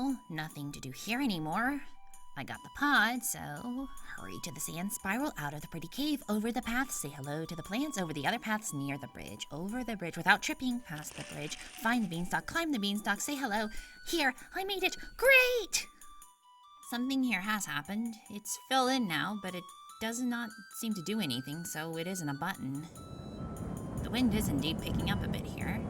Well, nothing to do here anymore. I got the pod, so hurry to the sand spiral out of the pretty cave, over the path, say hello to the plants, over the other paths near the bridge, over the bridge without tripping, past the bridge, find the beanstalk, climb the beanstalk, say hello. Here, I made it! Great! Something here has happened. It's filled in now, but it does not seem to do anything, so it isn't a button. The wind is indeed picking up a bit here.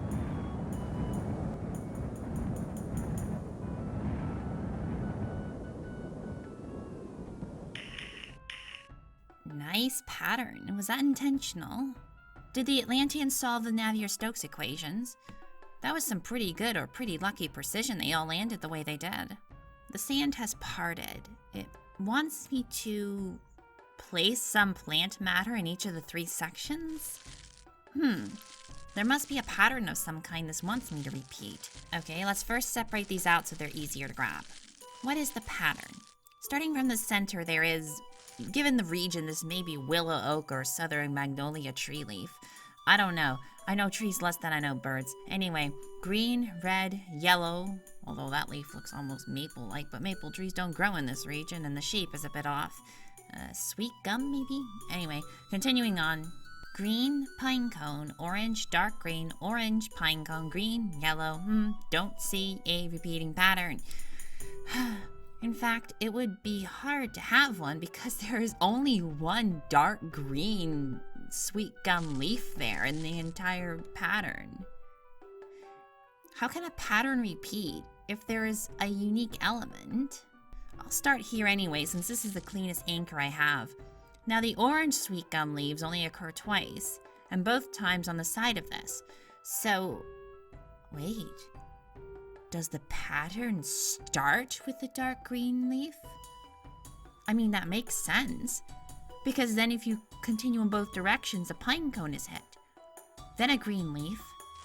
Nice pattern. Was that intentional? Did the Atlanteans solve the Navier-Stokes equations? That was some pretty good or pretty lucky precision they all landed the way they did. The sand has parted. It wants me to place some plant matter in each of the 3 sections? There must be a pattern of some kind this wants me to repeat. Okay, let's first separate these out so they're easier to grab. What is the pattern? Starting from the center, there is, given the region, this may be willow oak or southern magnolia tree leaf. I don't know. I know trees less than I know birds. Anyway, green, red, yellow, although that leaf looks almost maple-like, but maple trees don't grow in this region and the shape is a bit off. Sweet gum, maybe? Anyway, continuing on. Green, pine cone, orange, dark green, orange, pine cone, green, yellow. Don't see a repeating pattern. In fact, it would be hard to have one because there is only one dark green sweet gum leaf there in the entire pattern. How can a pattern repeat if there is a unique element? I'll start here anyway, since this is the cleanest anchor I have. Now, the orange sweet gum leaves only occur twice, and both times on the side of this. So, wait. Does the pattern start with the dark green leaf? I mean, that makes sense. Because then if you continue in both directions, a pine cone is hit. Then a green leaf.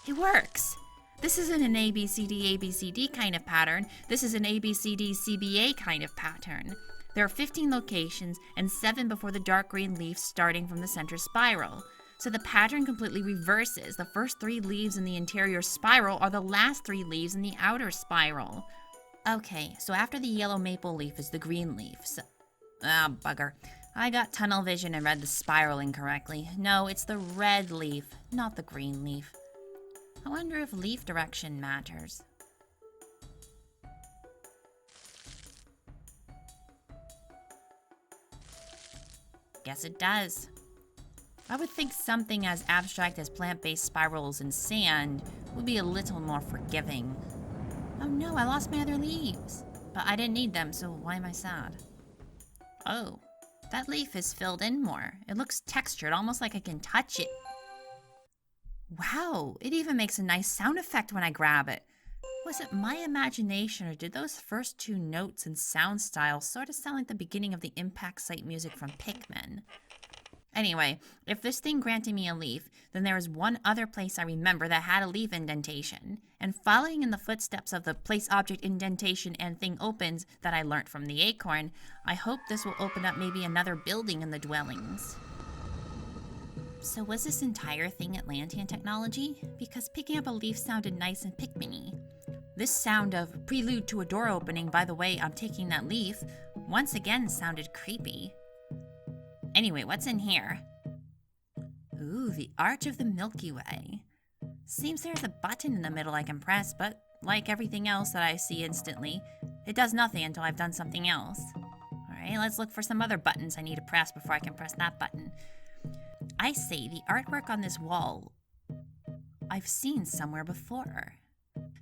It works! This isn't an ABCD ABCD kind of pattern. This is an ABCD CBA kind of pattern. There are 15 locations and 7 before the dark green leaf starting from the center spiral. So the pattern completely reverses. The first 3 leaves in the interior spiral are the last 3 leaves in the outer spiral. Okay, so after the yellow maple leaf is the green leaf. So, bugger. I got tunnel vision and read the spiral incorrectly. No, it's the red leaf, not the green leaf. I wonder if leaf direction matters. Guess it does. I would think something as abstract as plant-based spirals in sand would be a little more forgiving. Oh no, I lost my other leaves. But I didn't need them, so why am I sad? Oh, that leaf is filled in more. It looks textured, almost like I can touch it. Wow, it even makes a nice sound effect when I grab it. Was it my imagination, or did those first 2 notes and sound styles sort of sound like the beginning of the impact site music from Pikmin? Anyway, if this thing granted me a leaf, then there is one other place I remember that had a leaf indentation. And following in the footsteps of the place object indentation and thing opens that I learnt from the acorn, I hope this will open up maybe another building in the dwellings. So was this entire thing Atlantean technology? Because picking up a leaf sounded nice and Pikmin-y. This sound of prelude to a door opening, by the way, I'm taking that leaf, once again sounded creepy. Anyway, what's in here? Ooh, the Arch of the Milky Way. Seems there's a button in the middle I can press, but like everything else that I see instantly, it does nothing until I've done something else. Alright, let's look for some other buttons I need to press before I can press that button. I say, the artwork on this wall, I've seen somewhere before.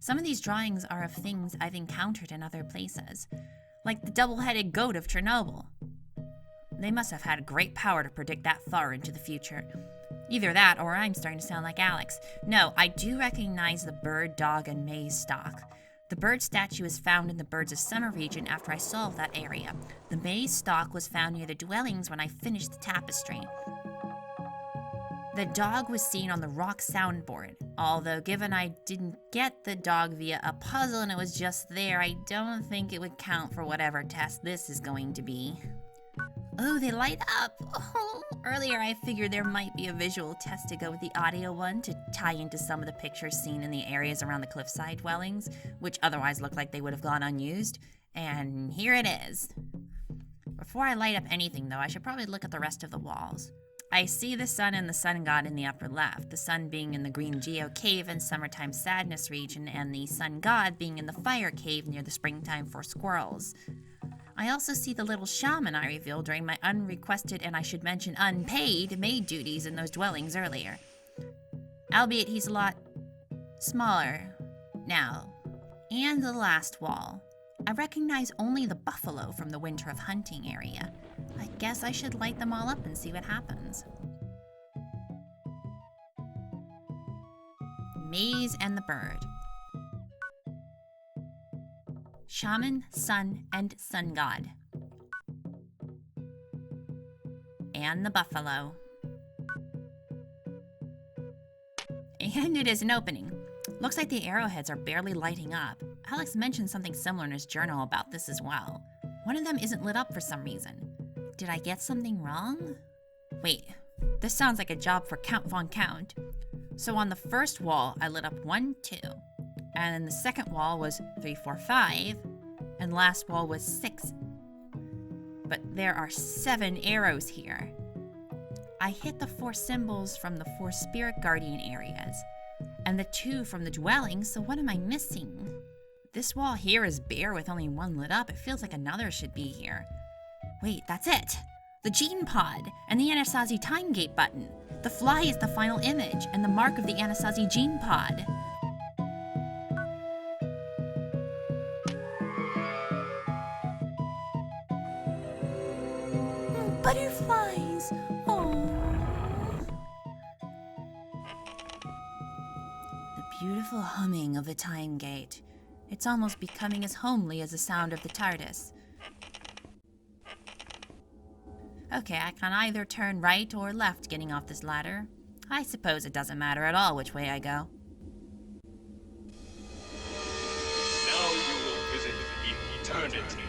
Some of these drawings are of things I've encountered in other places, like the double-headed goat of Chernobyl. They must have had great power to predict that far into the future. Either that, or I'm starting to sound like Alex. No, I do recognize the bird, dog, and maize stalk. The bird statue is found in the Birds of Summer region after I solved that area. The maize stalk was found near the dwellings when I finished the tapestry. The dog was seen on the rock soundboard, although given I didn't get the dog via a puzzle and it was just there, I don't think it would count for whatever test this is going to be. Oh, they light up! Oh, earlier I figured there might be a visual test to go with the audio one to tie into some of the pictures seen in the areas around the cliffside dwellings, which otherwise look like they would have gone unused. And here it is. Before I light up anything, though, I should probably look at the rest of the walls. I see the sun and the sun god in the upper left, the sun being in the green geo cave and summertime sadness region, and the sun god being in the fire cave near the springtime for squirrels. I also see the little shaman I revealed during my unrequested and I should mention unpaid maid duties in those dwellings earlier. Albeit he's a lot smaller now. And the last wall. I recognize only the buffalo from the Winter of Hunting area. I guess I should light them all up and see what happens. Maze and the bird. Shaman, sun, and sun god. And the buffalo. And it is an opening. Looks like the arrowheads are barely lighting up. Alex mentioned something similar in his journal about this as well. One of them isn't lit up for some reason. Did I get something wrong? Wait, this sounds like a job for Count Von Count. So on the first wall, I lit up 1, 2. And then the second wall was 3, 4, 5. And the last wall was 6. But there are 7 arrows here. I hit the 4 symbols from the 4 spirit guardian areas. And the 2 from the dwellings, so what am I missing? This wall here is bare with only 1 lit up. It feels like another should be here. Wait, that's it! The gene pod and the Anasazi time gate button. The fly is the final image and the mark of the Anasazi gene pod. Butterflies! Oh. The beautiful humming of the time gate. It's almost becoming as homely as the sound of the TARDIS. Okay, I can either turn right or left getting off this ladder. I suppose it doesn't matter at all which way I go. Now you will visit eternity.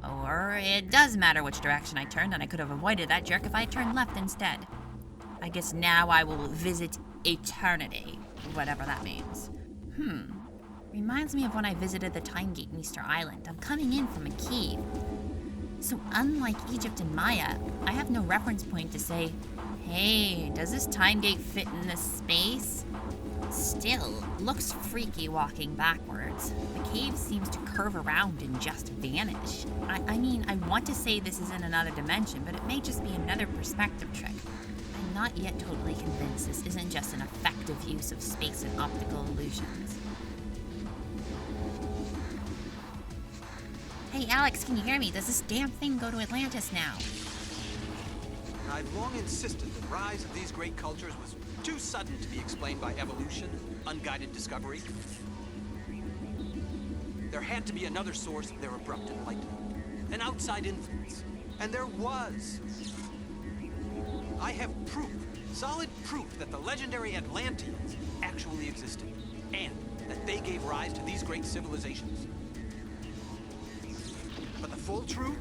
Or it does matter which direction I turned, and I could have avoided that jerk if I had turned left instead. I guess now I will visit eternity, whatever that means. Reminds me of when I visited the Time Gate in Easter Island. I'm coming in from a cave. So unlike Egypt and Maya, I have no reference point to say, hey, does this Time Gate fit in this space? Still, looks freaky walking backwards. The cave seems to curve around and just vanish. I mean, I want to say this is in another dimension, but it may just be another perspective trick. I'm not yet totally convinced this isn't just an effective use of space and optical illusions. Hey, Alex, can you hear me? Does this damn thing go to Atlantis now? I've long insisted the rise of these great cultures was too sudden to be explained by evolution, unguided discovery. There had to be another source of their abrupt enlightenment, an outside influence. And there was. I have proof, solid proof, that the legendary Atlanteans actually existed, and that they gave rise to these great civilizations. But the full truth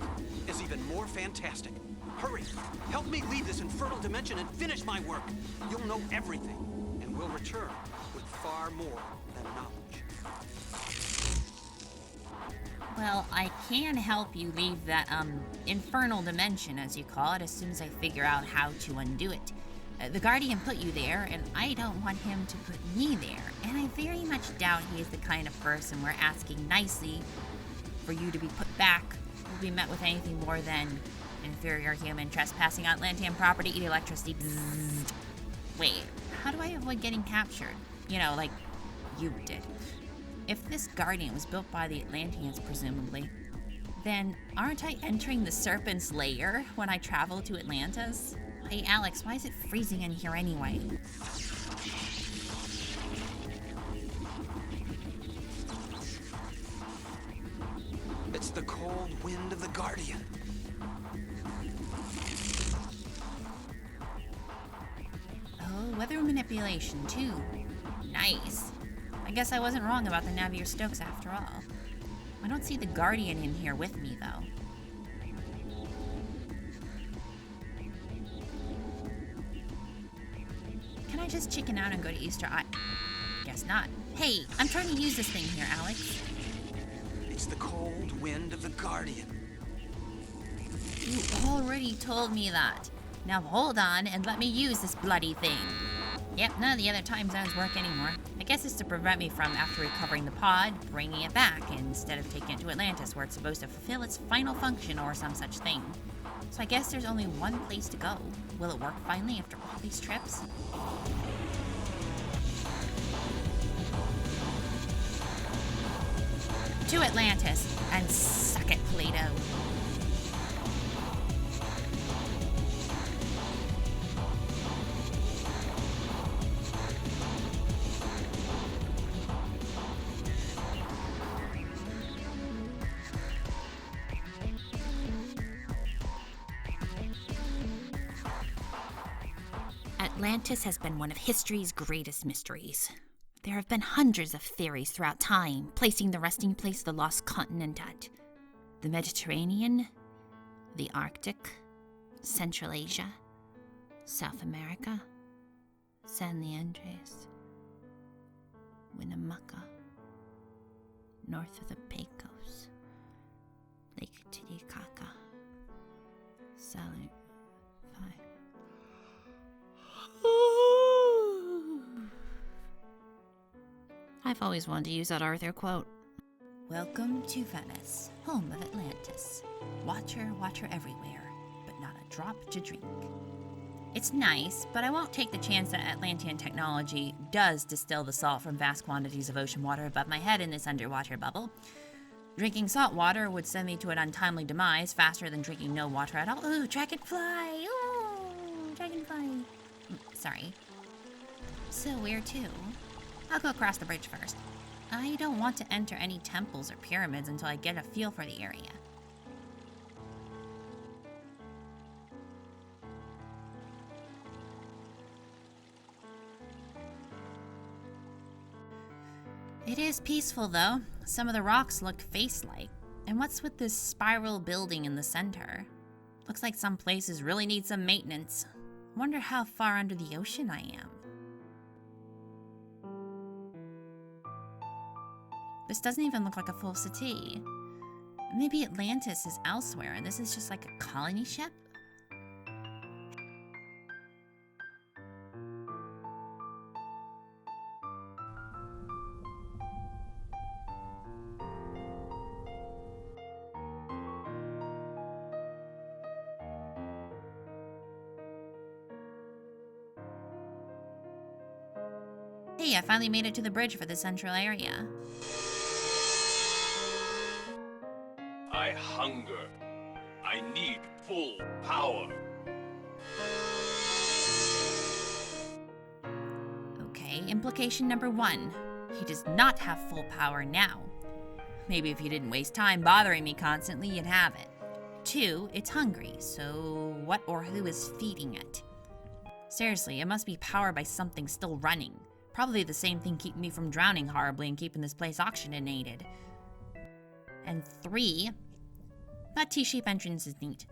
is even more fantastic. Hurry, help me leave this infernal dimension and finish my work. You'll know everything, and we'll return with far more than knowledge. Well, I can help you leave that, infernal dimension, as you call it, as soon as I figure out how to undo it. The Guardian put you there, and I don't want him to put me there. And I very much doubt he is the kind of person where asking nicely for you to be put back will be met with anything more than inferior human trespassing Atlantean property, eat electricity, bzzzt. Wait, how do I avoid getting captured? You know, like you did. If this Guardian was built by the Atlanteans, presumably, then aren't I entering the Serpent's lair when I travel to Atlantis? Hey, Alex, why is it freezing in here anyway? It's the cold wind of the Guardian. Oh, weather manipulation, too. Nice. I guess I wasn't wrong about the Navier Stokes after all. I don't see the Guardian in here with me, though. Can I just chicken out and go to Easter Island? Guess not. Hey, I'm trying to use this thing here, Alex. It's the cold wind of the Guardian. You already told me that. Now hold on and let me use this bloody thing. Yep, none of the other time zones work anymore. I guess it's to prevent me from, after recovering the pod, bringing it back instead of taking it to Atlantis, where it's supposed to fulfill its final function or some such thing. So I guess there's only one place to go. Will it work finally after all these trips? To Atlantis, and suck it, Plato. Atlantis has been one of history's greatest mysteries. There have been hundreds of theories throughout time, placing the resting place of the lost continent at the Mediterranean, the Arctic, Central Asia, South America, San Leandres, Winnemucca, north of the Pecos, Lake Titicaca, Salute 5. I've always wanted to use that Arthur quote. Welcome to Venice, home of Atlantis. Watcher, watcher everywhere, but not a drop to drink. It's nice, but I won't take the chance that Atlantean technology does distill the salt from vast quantities of ocean water above my head in this underwater bubble. Drinking salt water would send me to an untimely demise faster than drinking no water at all. Ooh, dragonfly! Ooh, dragonfly. Sorry. So weird too. I'll go across the bridge first. I don't want to enter any temples or pyramids until I get a feel for the area. It is peaceful though. Some of the rocks look face-like. And what's with this spiral building in the center? Looks like some places really need some maintenance. Wonder how far under the ocean I am. This doesn't even look like a full city. Maybe Atlantis is elsewhere and this is just like a colony ship? Hey, I finally made it to the bridge for the central area. I hunger. I need full power. Okay, implication number 1. He does not have full power now. Maybe if you didn't waste time bothering me constantly, you'd have it. 2, it's hungry, so what or who is feeding it? Seriously, it must be powered by something still running. Probably the same thing keeping me from drowning horribly and keeping this place oxygenated. And 3, that T-shape entrance is neat.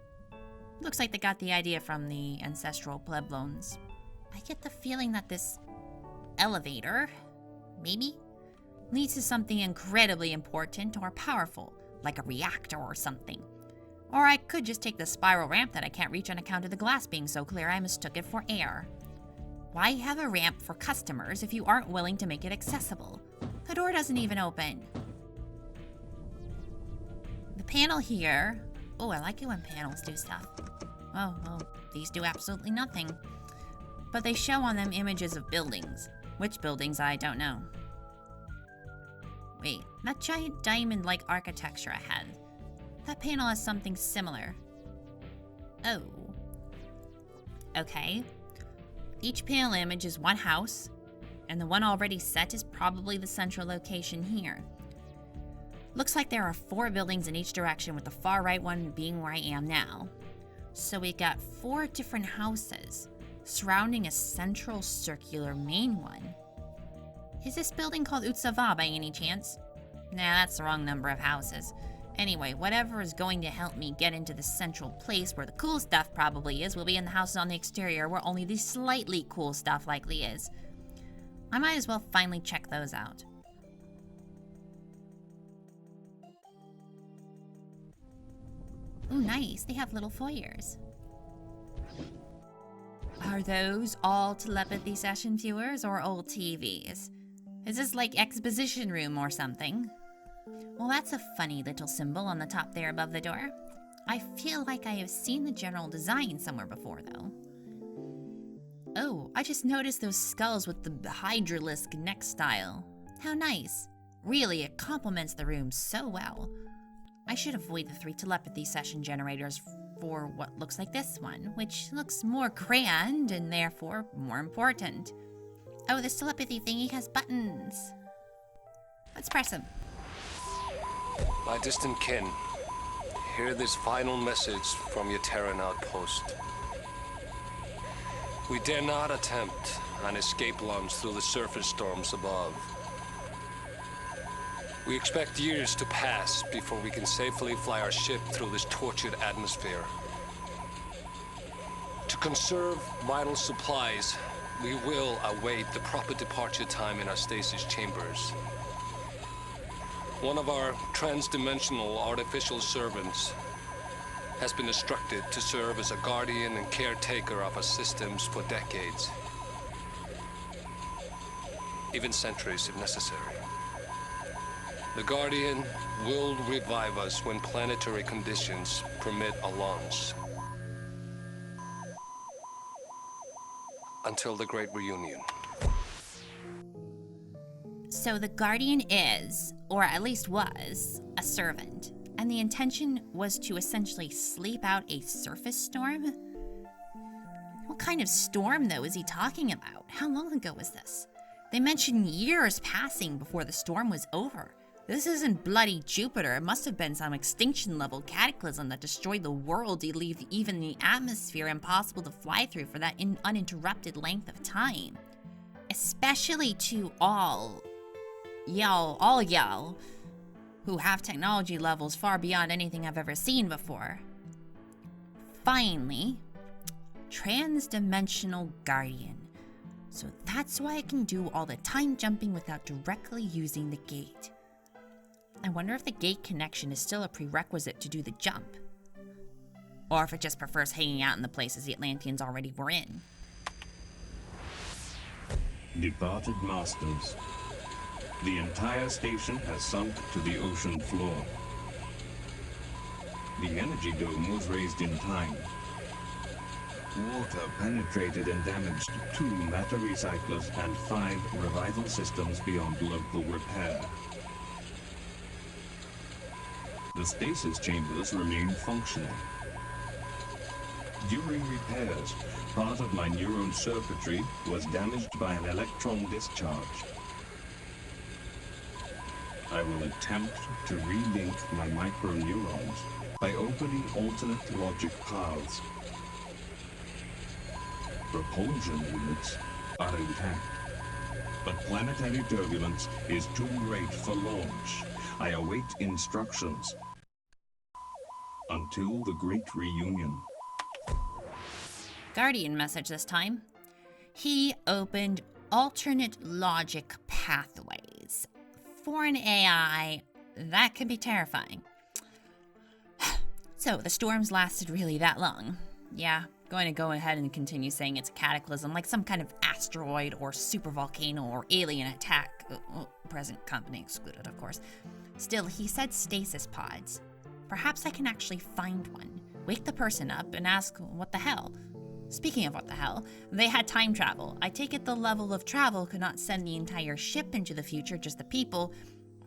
Looks like they got the idea from the ancestral Puebloans. I get the feeling that this elevator, maybe, leads to something incredibly important or powerful, like a reactor or something. Or I could just take the spiral ramp that I can't reach on account of the glass being so clear I mistook it for air. Why have a ramp for customers if you aren't willing to make it accessible? The door doesn't even open. The panel here... Oh, I like it when panels do stuff. Oh, well, these do absolutely nothing. But they show on them images of buildings. Which buildings, I don't know. Wait, that giant diamond-like architecture ahead. That panel has something similar. Oh. Okay. Each panel image is one house, and the one already set is probably the central location here. Looks like there are 4 buildings in each direction, with the far right one being where I am now. So we got 4 different houses, surrounding a central circular main one. Is this building called Utsava by any chance? Nah, that's the wrong number of houses. Anyway, whatever is going to help me get into the central place where the cool stuff probably is will be in the houses on the exterior where only the slightly cool stuff likely is. I might as well finally check those out. Ooh, nice. They have little foyers. Are those all telepathy session viewers or old TVs? Is this like exposition room or something? Well, that's a funny little symbol on the top there above the door. I feel like I have seen the general design somewhere before, though. Oh, I just noticed those skulls with the hydralisk neck style. How nice. Really, it complements the room so well. I should avoid the 3 telepathy session generators for what looks like this one, which looks more grand and therefore more important. Oh, this telepathy thingy has buttons. Let's press them. My distant kin, hear this final message from your Terran outpost. We dare not attempt an escape launch through the surface storms above. We expect years to pass before we can safely fly our ship through this tortured atmosphere. To conserve vital supplies, we will await the proper departure time in our stasis chambers. One of our trans-dimensional artificial servants has been instructed to serve as a guardian and caretaker of our systems for decades. Even centuries if necessary. The Guardian will revive us when planetary conditions permit a launch. Until the Great Reunion. So the Guardian is, or at least was, a servant, and the intention was to essentially sleep out a surface storm? What kind of storm, though, is he talking about? How long ago was this? They mentioned years passing before the storm was over. This isn't bloody Jupiter. It must have been some extinction-level cataclysm that destroyed the world to leave even the atmosphere impossible to fly through for that uninterrupted length of time. Especially to all y'all, who have technology levels far beyond anything I've ever seen before. Finally, trans-dimensional guardian. So that's why I can do all the time jumping without directly using the gate. I wonder if the gate connection is still a prerequisite to do the jump. Or if it just prefers hanging out in the places the Atlanteans already were in. Departed masters. The entire station has sunk to the ocean floor. The energy dome was raised in time. Water penetrated and damaged 2 matter recyclers and 5 revival systems beyond local repair. The stasis chambers remain functional. During repairs, part of my neuron circuitry was damaged by an electron discharge. I will attempt to relink my microneurons by opening alternate logic paths. Propulsion units are intact, but planetary turbulence is too great for launch. I await instructions until the Great Reunion. Guardian message this time. He opened alternate logic pathways. For an AI, that can be terrifying. So, the storms lasted really that long. Yeah, going to go ahead and continue saying it's a cataclysm, like some kind of asteroid or supervolcano or alien attack. Present company excluded, of course. Still, he said stasis pods. Perhaps I can actually find one, wake the person up, and ask, what the hell? Speaking of what the hell, they had time travel. I take it the level of travel could not send the entire ship into the future, just the people,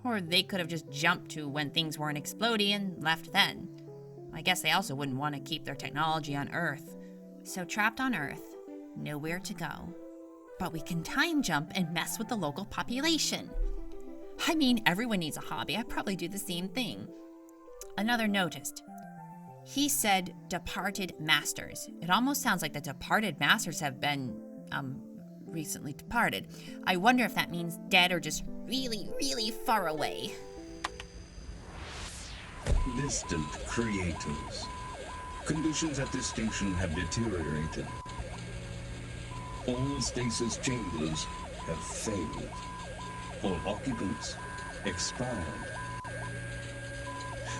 or they could have just jumped to when things weren't exploding and left then. I guess they also wouldn't want to keep their technology on Earth. So trapped on Earth, nowhere to go. But we can time jump and mess with the local population. I mean, everyone needs a hobby. I probably do the same thing. Another noticed. He said departed masters. It almost sounds like the departed masters have been, recently departed. I wonder if that means dead or just really, really far away. distant creators. Conditions at this station have deteriorated. All stasis chambers have failed. All occupants expired.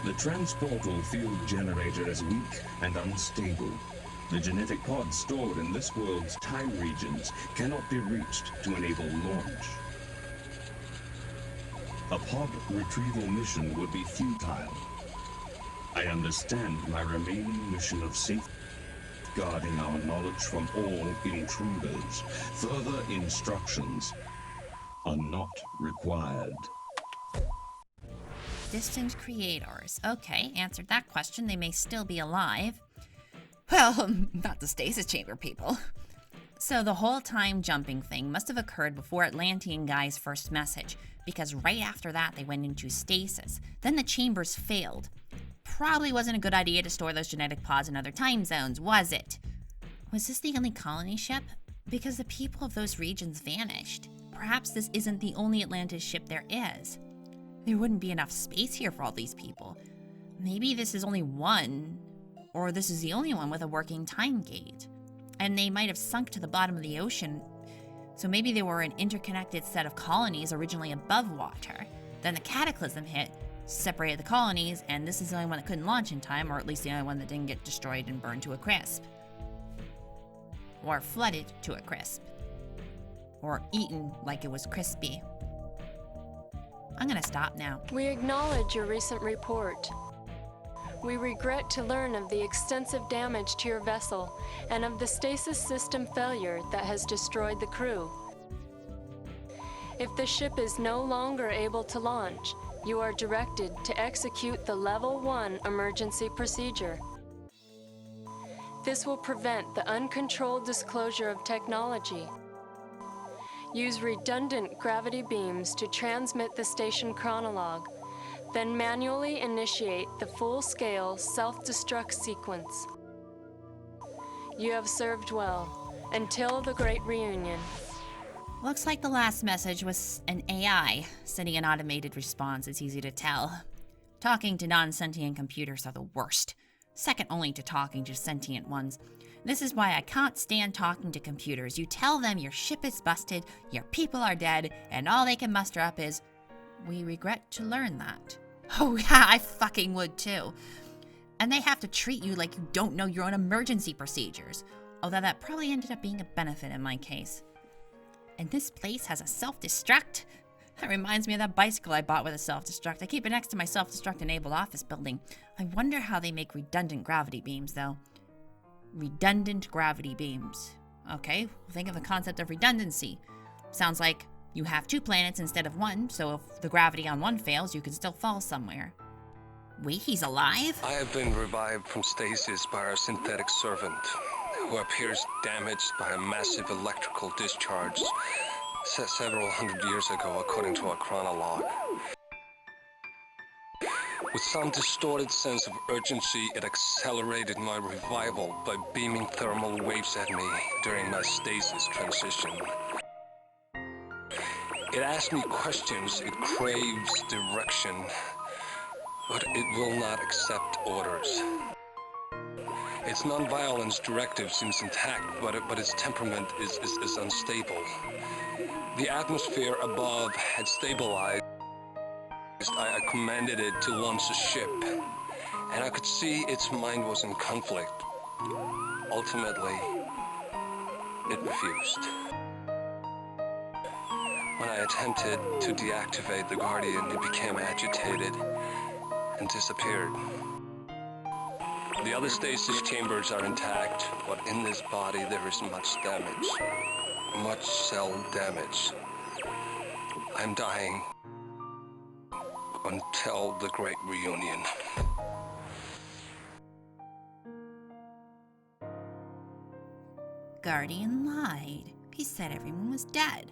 The transportal field generator is weak and unstable. The genetic pods stored in this world's time regions cannot be reached to enable launch. A pod retrieval mission would be futile. I understand my remaining mission of safeguarding our knowledge from all intruders. Further instructions are not required. Distant creators. Okay, answered that question. They may still be alive. Well, not the stasis chamber people. So the whole time jumping thing must have occurred before Atlantean guy's first message, because right after that they went into stasis. Then the chambers failed. Probably wasn't a good idea to store those genetic pods in other time zones, was it? Was this the only colony ship? Because the people of those regions vanished. Perhaps this isn't the only Atlantis ship there is. There wouldn't be enough space here for all these people. Maybe this is only one, or this is the only one with a working time gate. And they might have sunk to the bottom of the ocean, so maybe they were an interconnected set of colonies originally above water. Then the cataclysm hit, separated the colonies, and this is the only one that couldn't launch in time, or at least the only one that didn't get destroyed and burned to a crisp. Or flooded to a crisp. Or eaten like it was crispy. I'm gonna stop now. We acknowledge your recent report. We regret to learn of the extensive damage to your vessel and of the stasis system failure that has destroyed the crew. If the ship is no longer able to launch, you are directed to execute the Level 1 emergency procedure. This will prevent the uncontrolled disclosure of technology. Use redundant gravity beams to transmit the station chronologue, then manually initiate the full-scale self-destruct sequence. You have served well. Until the Great Reunion. Looks like the last message was an AI sending an automated response. It's easy to tell. Talking to non-sentient computers are the worst. Second only to talking to sentient ones. This is why I can't stand talking to computers. You tell them your ship is busted, your people are dead, and all they can muster up is, "We regret to learn that." Oh yeah, I fucking would too. And they have to treat you like you don't know your own emergency procedures. Although that probably ended up being a benefit in my case. And this place has a self-destruct? That reminds me of that bicycle I bought with a self-destruct. I keep it next to my self-destruct-enabled office building. I wonder how they make redundant gravity beams, though. Redundant gravity beams. Okay, think of the concept of redundancy. Sounds like you have two planets instead of one, so if the gravity on one fails, you can still fall somewhere. Wait, he's alive? I have been revived from stasis by our synthetic servant, who appears damaged by a massive electrical discharge several hundred years ago, according to our chronologue. With some distorted sense of urgency, it accelerated my revival by beaming thermal waves at me during my stasis transition. It asks me questions, it craves direction, but it will not accept orders. Its non-violence directive seems intact, but its temperament is unstable. The atmosphere above had stabilized. I commanded it to launch a ship, and I could see its mind was in conflict. Ultimately, it refused. When I attempted to deactivate the Guardian, it became agitated and disappeared. The other stasis chambers are intact, but in this body there is much damage. Much cell damage. I'm dying until the Great Reunion. Guardian lied. He said everyone was dead.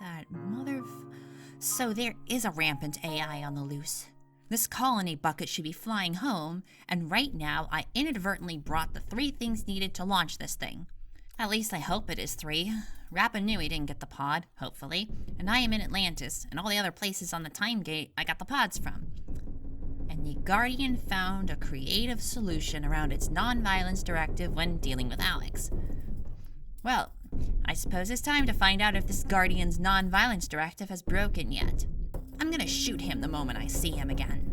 That So there is a rampant AI on the loose. This colony bucket should be flying home, and right now I inadvertently brought the 3 things needed to launch this thing. At least I hope it is 3. Rappa knew he didn't get the pod, hopefully, and I am in Atlantis, and all the other places on the time gate I got the pods from. And the Guardian found a creative solution around its non-violence directive when dealing with Alex. Well, I suppose it's time to find out if this Guardian's non-violence directive has broken yet. I'm gonna shoot him the moment I see him again.